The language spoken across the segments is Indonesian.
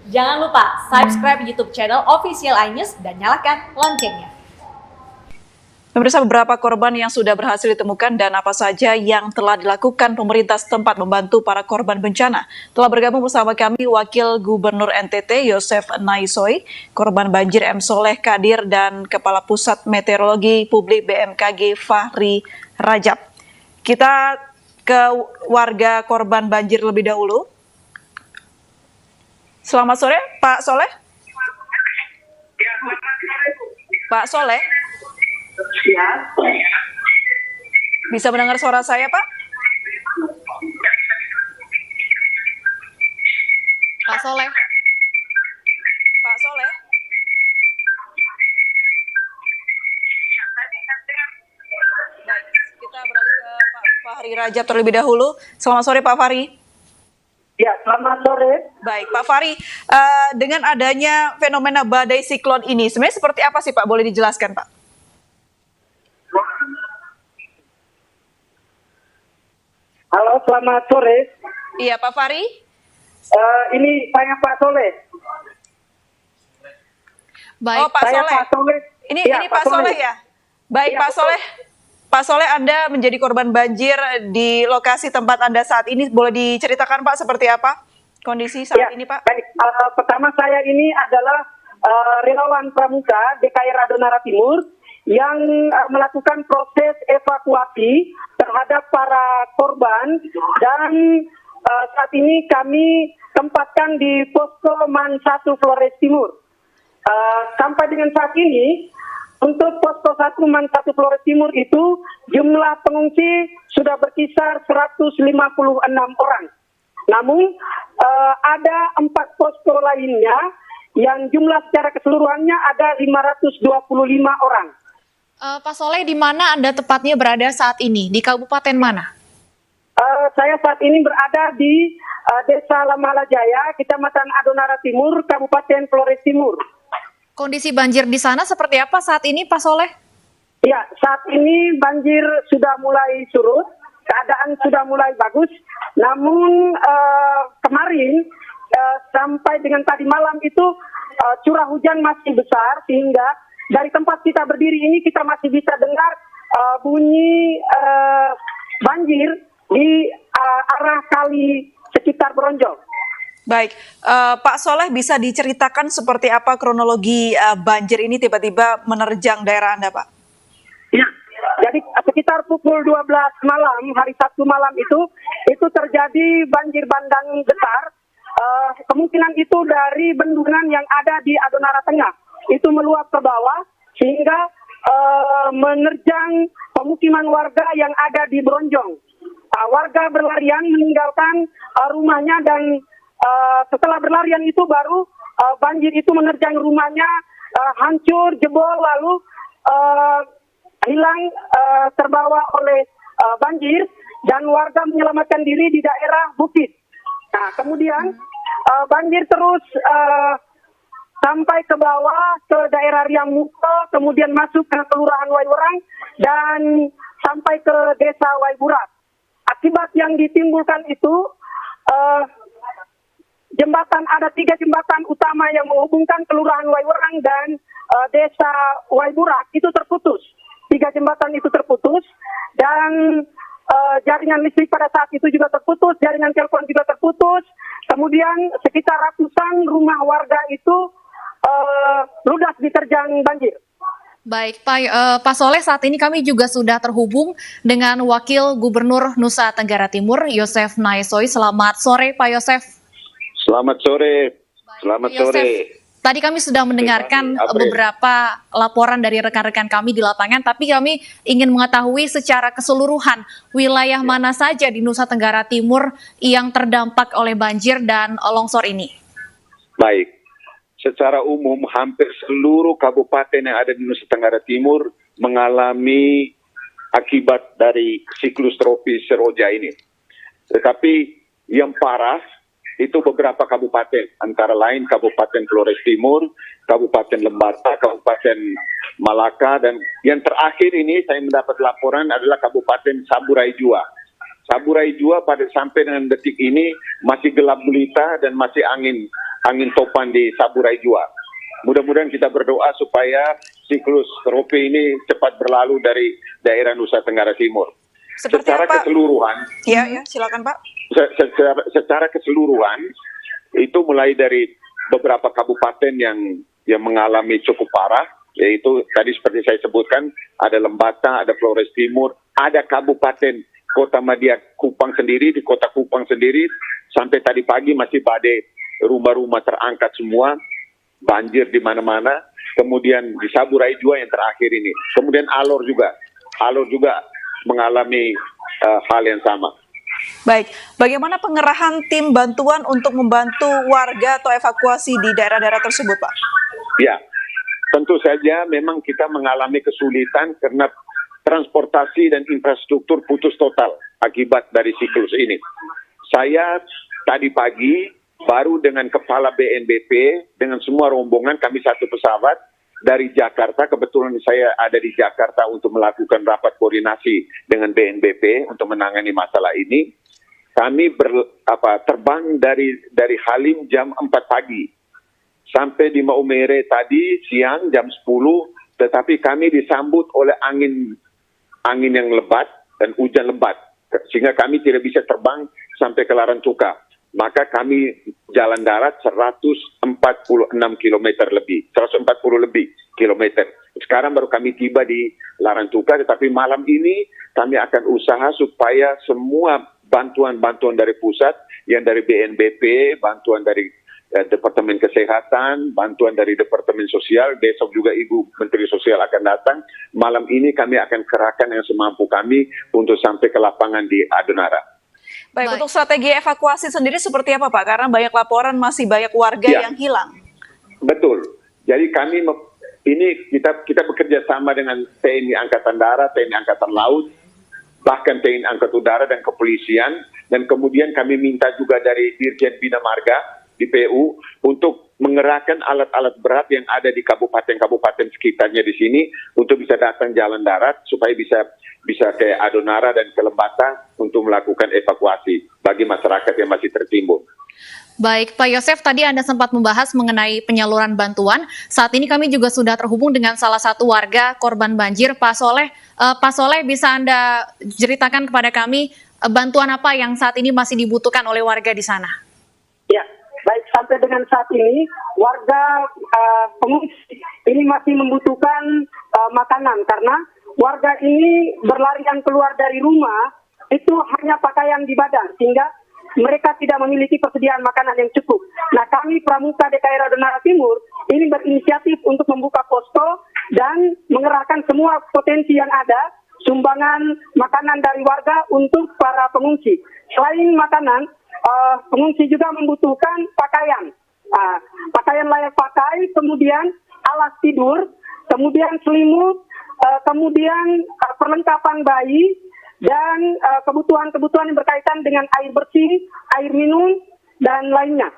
Jangan lupa subscribe YouTube channel Official iNews dan nyalakan loncengnya. Pemirsa, beberapa korban yang sudah berhasil ditemukan dan apa saja yang telah dilakukan pemerintah setempat membantu para korban bencana. Telah bergabung bersama kami Wakil Gubernur NTT Yosef Naisoy, korban banjir M. Soleh Kadir, dan Kepala Pusat Meteorologi Publik BMKG Fahri Rajab. Kita ke warga korban banjir lebih dahulu. Selamat sore, Pak Soleh. Pak Soleh. Ya. Bisa mendengar suara saya, Pak? Pak Soleh. Pak Soleh. Baik, kita beralih ke Pak Fahri Rajab terlebih dahulu. Selamat sore, Pak Fahri. Ya, selamat sore. Baik, Pak Fahri, dengan adanya fenomena badai siklon ini, sebenarnya seperti apa sih, Pak? Boleh dijelaskan, Pak? Halo, selamat sore. Iya, Pak Fahri. Ini saya Pak Soleh. Baik, Oh, Pak Saya Soleh. Pak Soleh. Ini Ya, Pak Soleh ya? Baik, Iya, Pak betul. Soleh. Pak Soleh, Anda menjadi korban banjir di lokasi tempat Anda saat ini. Boleh diceritakan, Pak, seperti apa kondisi saat ini, Pak? Baik, pertama saya ini adalah relawan pramuka DKI Adonara Timur yang melakukan proses evakuasi terhadap para korban, dan saat ini kami tempatkan di posko MAN 1 Flores Timur. Sampai dengan saat ini, untuk posko 1 MAN 1 Flores Timur itu jumlah pengungsi sudah berkisar 156 orang. Namun ada 4 posko lainnya yang jumlah secara keseluruhannya ada 525 orang. Pak Soleh, di mana Anda tepatnya berada saat ini? Di kabupaten mana? Saya saat ini berada di Desa Lamala Jaya, Kecamatan Adonara Timur, Kabupaten Flores Timur. Kondisi banjir di sana seperti apa saat ini, Pak Soleh? Ya, saat ini banjir sudah mulai surut, keadaan sudah mulai bagus. Namun kemarin sampai dengan tadi malam itu curah hujan masih besar, sehingga dari tempat kita berdiri ini kita masih bisa dengar bunyi banjir di arah kali sekitar Bronjong. Baik, Pak Soleh, bisa diceritakan seperti apa kronologi banjir ini tiba-tiba menerjang daerah Anda, Pak? Ya, jadi sekitar pukul 12 malam, hari Sabtu malam itu terjadi banjir bandang besar. Kemungkinan itu dari bendungan yang ada di Adonara Tengah. Itu meluap ke bawah sehingga menerjang pemukiman warga yang ada di Bronjong. Warga berlarian meninggalkan rumahnya, dan setelah berlarian itu baru banjir itu menerjang rumahnya, hancur, jebol, lalu hilang terbawa oleh banjir, dan warga menyelamatkan diri di daerah bukit. Nah, kemudian banjir terus sampai ke bawah ke daerah Riang Muko, kemudian masuk ke Kelurahan Waiwerang dan sampai ke Desa Waiburat. Akibat yang ditimbulkan itu ada 3 jembatan utama yang menghubungkan Kelurahan Waiwerang dan Desa Waiburat itu terputus. 3 jembatan itu terputus, dan jaringan listrik pada saat itu juga terputus, jaringan telepon juga terputus. Kemudian sekitar ratusan rumah warga itu ludas diterjang banjir. Baik, Pak Soleh, saat ini kami juga sudah terhubung dengan Wakil Gubernur Nusa Tenggara Timur, Yosef Naisoy. Selamat sore, Pak Yosef. Selamat sore. Selamat Yosef, sore. tadi kami sudah mendengarkan beberapa laporan dari rekan-rekan kami di lapangan, tapi kami ingin mengetahui secara keseluruhan wilayah mana saja di Nusa Tenggara Timur yang terdampak oleh banjir dan longsor ini. Baik. Secara umum hampir seluruh kabupaten yang ada di Nusa Tenggara Timur mengalami akibat dari siklus tropis Seroja ini. Tetapi yang parah itu beberapa kabupaten, antara lain Kabupaten Flores Timur, Kabupaten Lembata, Kabupaten Malaka, dan yang terakhir ini saya mendapat laporan adalah Kabupaten Saburai Jua. Saburai Jua sampai dengan detik ini masih gelap gulita dan masih angin angin topan di Saburai Jua. Mudah-mudahan kita berdoa supaya siklus tropis ini cepat berlalu dari daerah Nusa Tenggara Timur. Seperti Secara apa? keseluruhan, Ya, silakan Pak. secara keseluruhan itu mulai dari beberapa kabupaten yang mengalami cukup parah, yaitu tadi seperti saya sebutkan ada Lembata, ada Flores Timur, ada kabupaten Kota Madia Kupang sendiri, di Kota Kupang sendiri sampai tadi pagi masih badai, rumah-rumah terangkat semua, banjir di mana-mana. Kemudian di Saburai Jua yang terakhir ini, kemudian Alor juga mengalami hal yang sama. Baik, bagaimana pengerahan tim bantuan untuk membantu warga atau evakuasi di daerah-daerah tersebut, Pak? Ya, tentu saja memang kita mengalami kesulitan karena transportasi dan infrastruktur putus total akibat dari siklus ini. Saya tadi pagi baru dengan Kepala BNPB, dengan semua rombongan kami satu pesawat dari Jakarta. Kebetulan saya ada di Jakarta untuk melakukan rapat koordinasi dengan BNPB untuk menangani masalah ini. Kami terbang dari Halim jam 4 pagi sampai di Maumere tadi siang jam 10, tetapi kami disambut oleh angin yang lebat dan hujan lebat, sehingga kami tidak bisa terbang sampai ke Larantuka. Maka kami jalan darat 146 km lebih, 140 lebih kilometer. Sekarang baru kami tiba di Larantuka, tetapi malam ini kami akan usaha supaya semua bantuan-bantuan dari pusat, yang dari BNPB, bantuan dari Departemen Kesehatan, bantuan dari Departemen Sosial, besok juga Ibu Menteri Sosial akan datang. Malam ini kami akan kerahkan yang semampu kami untuk sampai ke lapangan di Adonara. Baik, untuk strategi evakuasi sendiri seperti apa, Pak? Karena banyak laporan masih banyak warga yang hilang. Betul. Jadi kita bekerja sama dengan TNI Angkatan Darat, TNI Angkatan Laut, bahkan TNI Angkatan Udara dan kepolisian, dan kemudian kami minta juga dari Dirjen Bina Marga di PU untuk mengerahkan alat-alat berat yang ada di kabupaten-kabupaten sekitarnya di sini untuk bisa datang jalan darat supaya bisa ke Adonara dan ke Lembata untuk melakukan evakuasi bagi masyarakat yang masih tertimbun. Baik, Pak Yosef, tadi Anda sempat membahas mengenai penyaluran bantuan. Saat ini kami juga sudah terhubung dengan salah satu warga korban banjir, Pak Soleh. Pak Soleh, bisa Anda ceritakan kepada kami bantuan apa yang saat ini masih dibutuhkan oleh warga di sana? Ya, baik, sampai dengan saat ini warga pengungsi ini masih membutuhkan makanan karena warga ini berlarian keluar dari rumah itu hanya pakaian di badan sehingga mereka tidak memiliki persediaan makanan yang cukup. Nah, kami Pramuka DKI Radonara Timur ini berinisiatif untuk membuka posko dan mengerahkan semua potensi yang ada, sumbangan makanan dari warga untuk para pengungsi. Selain makanan, pengungsi juga membutuhkan pakaian. Pakaian layak pakai, kemudian alas tidur, kemudian selimut, kemudian perlengkapan bayi, dan kebutuhan-kebutuhan yang berkaitan dengan air bersih, air minum, dan lainnya.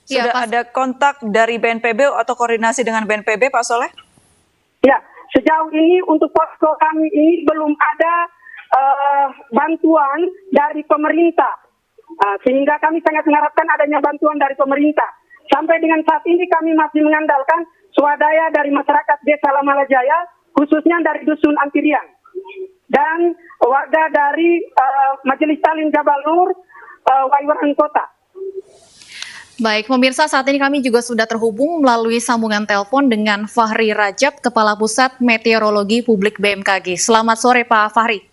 Sudah ada kontak dari BNPB atau koordinasi dengan BNPB, Pak Soleh? Ya, sejauh ini untuk posko kami ini belum ada bantuan dari pemerintah. Sehingga kami sangat mengharapkan adanya bantuan dari pemerintah. Sampai dengan saat ini kami masih mengandalkan swadaya dari masyarakat Desa Lamalajaya, khususnya dari Dusun Ampirian. Dan warga dari Majelis Taklim Jabal Nur, Waiwaran Kota. Baik, pemirsa, saat ini kami juga sudah terhubung melalui sambungan telepon dengan Fahri Rajab, Kepala Pusat Meteorologi Publik BMKG. Selamat sore, Pak Fahri.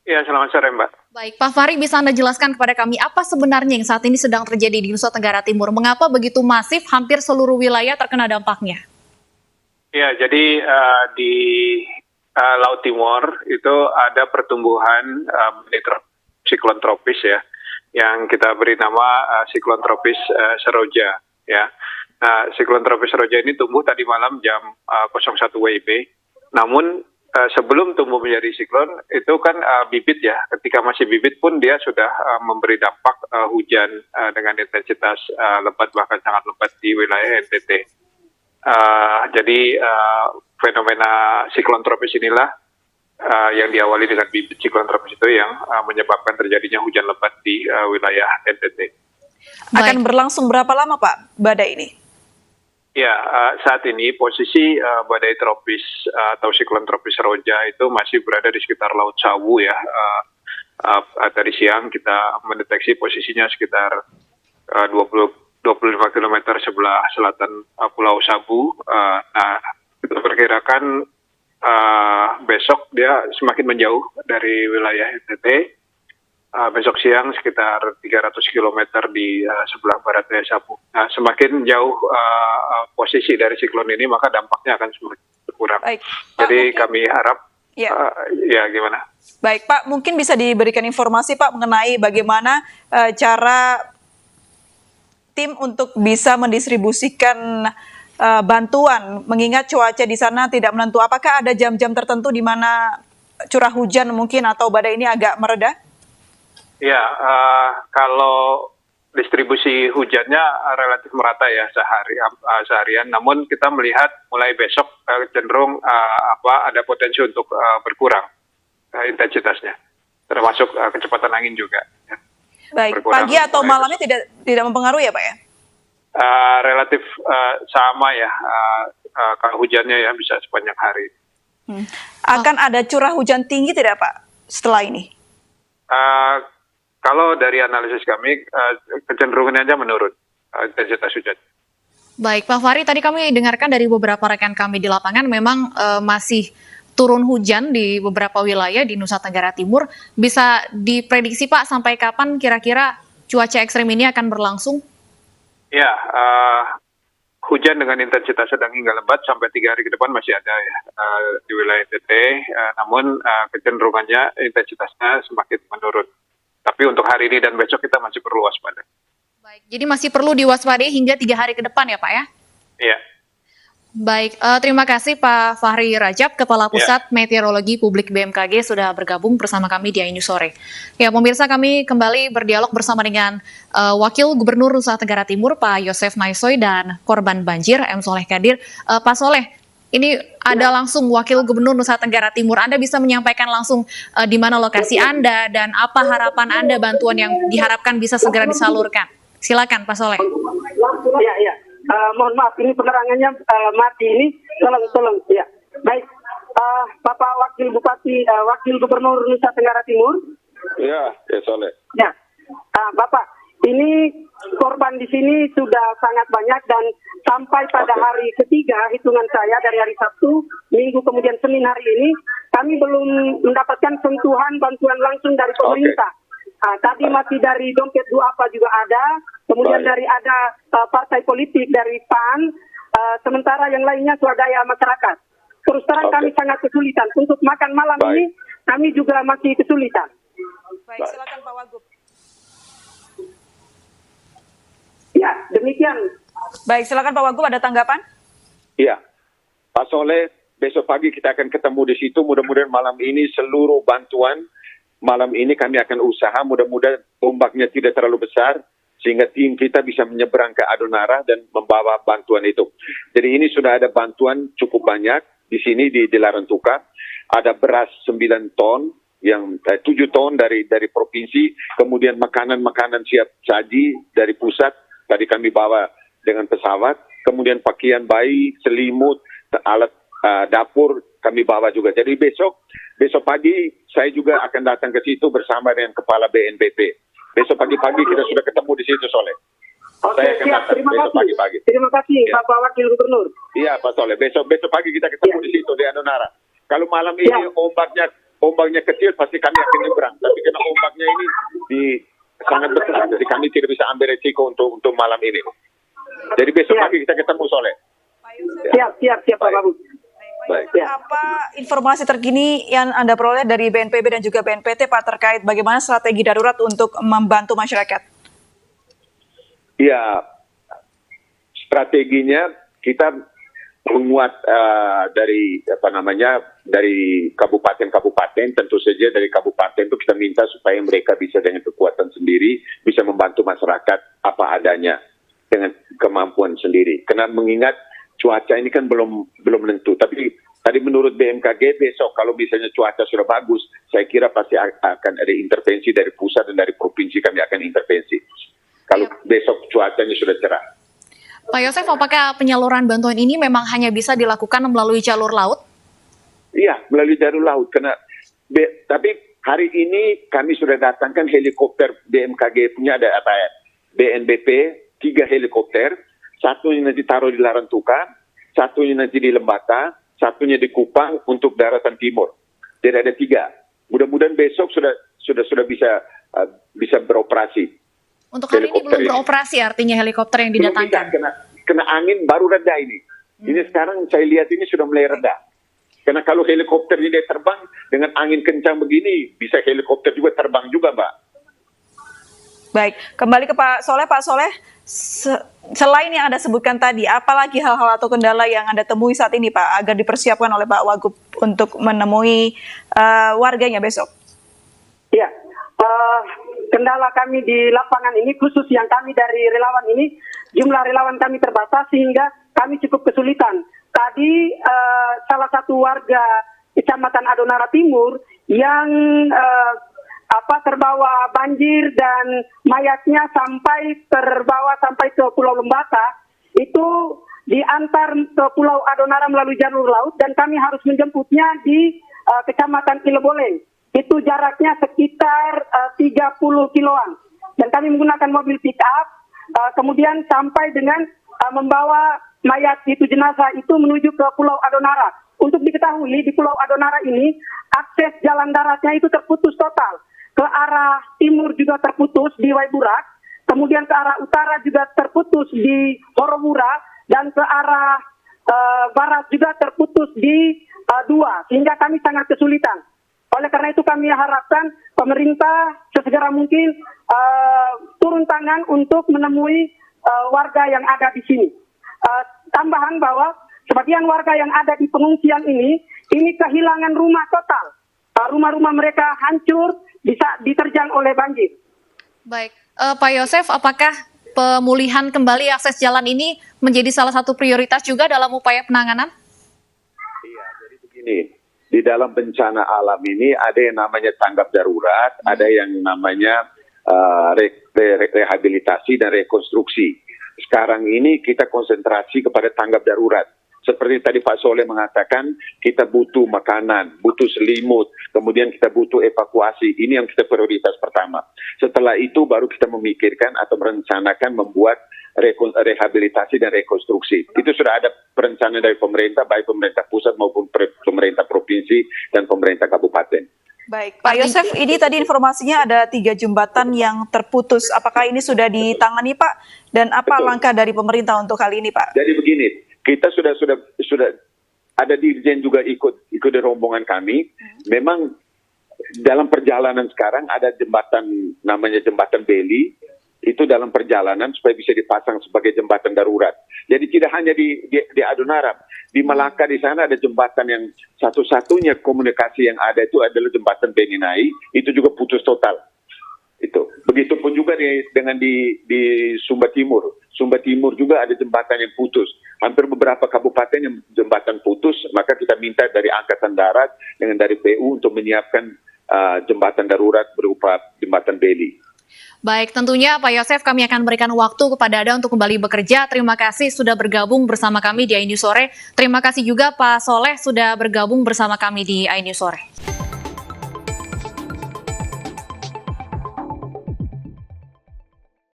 Ya, selamat sore, Mbak. Baik, Pak Fahri, bisa Anda jelaskan kepada kami apa sebenarnya yang saat ini sedang terjadi di Nusa Tenggara Timur? Mengapa begitu masif hampir seluruh wilayah terkena dampaknya? Ya, jadi di Laut Timur itu ada pertumbuhan siklon tropis ya, yang kita beri nama siklon tropis Seroja ya. Nah, siklon tropis Seroja ini tumbuh tadi malam jam 01 WIB. Namun sebelum tumbuh menjadi siklon itu kan bibit ya. Ketika masih bibit pun dia sudah memberi dampak hujan dengan intensitas lebat bahkan sangat lebat di wilayah NTT. Jadi fenomena siklon tropis inilah yang diawali dengan bibit siklon tropis itu yang menyebabkan terjadinya hujan lebat di wilayah NTT. Akan Baik. berlangsung berapa lama Pak badai ini? Ya, saat ini posisi badai tropis atau siklon tropis Roja itu masih berada di sekitar Laut Sawu ya. Tadi siang kita mendeteksi posisinya sekitar 25 km sebelah selatan Pulau Sabu. Nah, kita perkirakan besok dia semakin menjauh dari wilayah NTT. Besok siang sekitar 300 km di sebelah barat daya Sabu. Nah, semakin jauh posisi dari siklon ini, maka dampaknya akan semakin berkurang. Baik, Pak, Jadi mungkin- kami harap, Ya. ya gimana? Baik Pak, mungkin bisa diberikan informasi Pak mengenai bagaimana cara tim untuk bisa mendistribusikan bantuan, mengingat cuaca di sana tidak menentu. Apakah ada jam-jam tertentu di mana curah hujan mungkin atau badai ini agak mereda? Ya, kalau distribusi hujannya relatif merata ya seharian. Namun kita melihat mulai besok cenderung ada potensi untuk berkurang intensitasnya, termasuk kecepatan angin juga. Ya. Baik, Berkurang pagi atau mulai malamnya tidak mempengaruhi ya Pak ya? Relatif sama ya. Kalau hujannya ya bisa sepanjang hari. Akan ada curah hujan tinggi tidak Pak setelah ini? Kalau dari analisis kami, kecenderungannya aja menurun intensitas hujan. Baik, Pak Fahri, tadi kami dengarkan dari beberapa rekan kami di lapangan memang masih turun hujan di beberapa wilayah di Nusa Tenggara Timur. Bisa diprediksi Pak sampai kapan kira-kira cuaca ekstrem ini akan berlangsung? Ya, hujan dengan intensitas sedang hingga lebat sampai 3 hari ke depan masih ada ya di wilayah NTT. Namun kecenderungannya intensitasnya semakin menurun. Tapi untuk hari ini dan besok kita masih perlu waspada. Baik, jadi masih perlu diwaspadai hingga 3 hari ke depan ya Pak ya? Iya. Baik, terima kasih Pak Fahri Rajab, Kepala Pusat Meteorologi Publik BMKG sudah bergabung bersama kami di Ainus Sore. Ya, pemirsa, kami kembali berdialog bersama dengan Wakil Gubernur Nusa Tenggara Timur Pak Yosef Naisoy dan korban banjir M. Soleh Kadir. Pak Soleh, ini ada langsung Wakil Gubernur Nusa Tenggara Timur. Anda bisa menyampaikan langsung di mana lokasi Anda dan apa harapan Anda bantuan yang diharapkan bisa segera disalurkan. Silakan Pak Soleh. Ya, ya. Mohon maaf, ini penerangannya mati ini. Tolong. Ya. Baik, Bapak Wakil Bupati, Wakil Gubernur Nusa Tenggara Timur. Ya, Soleh. Ya, Bapak, ini korban di sini sudah sangat banyak dan sampai pada hari ketiga hitungan saya dari hari Sabtu, Minggu kemudian Senin hari ini, kami belum mendapatkan sentuhan bantuan langsung dari pemerintah. Tadi masih dari dompet Duafa juga ada, kemudian dari ada partai politik dari PAN, sementara yang lainnya swadaya masyarakat. Terus terang kami sangat kesulitan untuk makan malam ini, kami juga masih kesulitan. Baik, silakan Pak Wagub. Ya, demikian. Baik, silakan Pak Wagub, ada tanggapan? Iya, Pak Soleh, besok pagi kita akan ketemu di situ. Mudah-mudahan malam ini seluruh bantuan, malam ini kami akan usaha, mudah-mudahan ombaknya tidak terlalu besar, sehingga tim kita bisa menyeberang ke Adonara dan membawa bantuan itu. Jadi ini sudah ada bantuan cukup banyak di sini di Larantuka. Ada beras 9 ton, yang 7 ton dari provinsi, kemudian makanan-makanan siap saji dari pusat, tadi kami bawa dengan pesawat, kemudian pakaian bayi, selimut, alat dapur kami bawa juga. Jadi besok pagi saya juga akan datang ke situ bersama dengan Kepala BNPB. Besok pagi-pagi kita sudah ketemu di situ, Soleh. Oke, Saya akan siap. datang Terima besok kasih. pagi-pagi. Terima kasih, Ya. Bapak Wakil Gubernur. Iya, Pak Soleh. Besok pagi kita ketemu di situ di Adonara. Kalau malam ini Ya. ombaknya kecil, pasti kami akan nyebrang. Tapi karena ombaknya ini sangat besar, jadi kami tidak bisa ambil resiko untuk malam ini. Jadi besok Ya. pagi kita ketemu, Soleh. Pak Yusuf. Siap, Pak Baik. Bagus. Baik. Pak, apa informasi terkini yang Anda peroleh dari BNPB dan juga BNPT Pak terkait bagaimana strategi darurat untuk membantu masyarakat? Ya, strateginya kita menguat dari kabupaten-kabupaten. Tentu saja dari kabupaten itu kita minta supaya mereka bisa dengan kekuatan sendiri bisa membantu masyarakat apa adanya dengan kemampuan sendiri. Karena mengingat cuaca ini kan belum menentu. Tapi tadi menurut BMKG besok kalau misalnya cuaca sudah bagus, saya kira pasti akan ada intervensi dari pusat dan dari provinsi, kami akan intervensi. kalau besok cuacanya sudah cerah. Pak Yosef, apakah penyaluran bantuan ini memang hanya bisa dilakukan melalui jalur laut? Iya, melalui jalur laut. Tapi hari ini kami sudah datangkan helikopter BMKG punya ada apa ya? BNBP 3 helikopter, satunya nanti taruh di Larantuka, satunya nanti di Lembata, satunya di Kupang untuk daratan timur. Jadi ada 3. Mudah-mudahan besok sudah bisa beroperasi. Untuk hari ini belum beroperasi artinya helikopter yang didatangkan. Belum bisa, kena angin baru reda ini. Ini sekarang saya lihat ini sudah mulai reda. Karena kalau helikopter ini terbang dengan angin kencang begini, bisa helikopter juga terbang juga, Mbak. Baik, kembali ke Pak Soleh. Pak Soleh, selain yang Anda sebutkan tadi, apalagi hal-hal atau kendala yang Anda temui saat ini, Pak, agar dipersiapkan oleh Pak Wagub untuk menemui warganya besok? Ya, kendala kami di lapangan ini, khusus yang kami dari relawan ini, jumlah relawan kami terbatas sehingga kami cukup kesulitan. Tadi salah satu warga Kecamatan Adonara Timur yang terbawa banjir dan mayatnya terbawa sampai ke Pulau Lembata, itu diantar ke Pulau Adonara melalui jalur laut dan kami harus menjemputnya di Kecamatan Ileboleng. Itu jaraknya sekitar 30 kiloan. Dan kami menggunakan mobil pick up, kemudian sampai dengan membawa mayat itu, jenazah itu menuju ke Pulau Adonara. Untuk diketahui, di Pulau Adonara ini, akses jalan daratnya itu terputus total. Ke arah timur juga terputus di Waiburak, kemudian ke arah utara juga terputus di Horowura, dan ke arah barat juga terputus di Dua, sehingga kami sangat kesulitan. Oleh karena itu kami harapkan pemerintah sesegera mungkin turun tangan untuk menemui warga yang ada di sini. Tambahan bahwa sebagian warga yang ada di pengungsian ini kehilangan rumah total. Rumah-rumah mereka hancur, bisa diterjang oleh banjir. Baik, Pak Yosef, apakah pemulihan kembali akses jalan ini menjadi salah satu prioritas juga dalam upaya penanganan? Iya, jadi begini, di dalam bencana alam ini ada yang namanya tanggap darurat, ada yang namanya rehabilitasi dan rekonstruksi. Sekarang ini kita konsentrasi kepada tanggap darurat. Seperti tadi Pak Soleh mengatakan, kita butuh makanan, butuh selimut, kemudian kita butuh evakuasi. Ini yang kita prioritas pertama. Setelah itu baru kita memikirkan atau merencanakan membuat rehabilitasi dan rekonstruksi. Itu sudah ada perencanaan dari pemerintah, baik pemerintah pusat maupun pemerintah provinsi dan pemerintah kabupaten. Baik, Pak Yosef, ini tadi informasinya ada 3 jembatan yang terputus. Apakah ini sudah ditangani, Pak? Dan apa langkah dari pemerintah untuk hal ini, Pak? Jadi begini, kita sudah ada dirjen juga ikut di rombongan kami. Memang dalam perjalanan sekarang ada jembatan namanya jembatan Beli. Itu dalam perjalanan supaya bisa dipasang sebagai jembatan darurat. Jadi tidak hanya di Adonara, di Malaka di sana ada jembatan yang satu-satunya komunikasi yang ada itu adalah jembatan Beninai, itu juga putus total. Itu. Begitupun juga dengan di Sumba Timur. Sumba Timur juga ada jembatan yang putus. Hampir beberapa kabupaten yang jembatan putus, maka kita minta dari Angkatan Darat dengan dari PU untuk menyiapkan jembatan darurat berupa jembatan Beli. Baik, tentunya Pak Yosef kami akan berikan waktu kepada Anda untuk kembali bekerja. Terima kasih sudah bergabung bersama kami di iNews Sore. Terima kasih juga Pak Soleh sudah bergabung bersama kami di iNews Sore.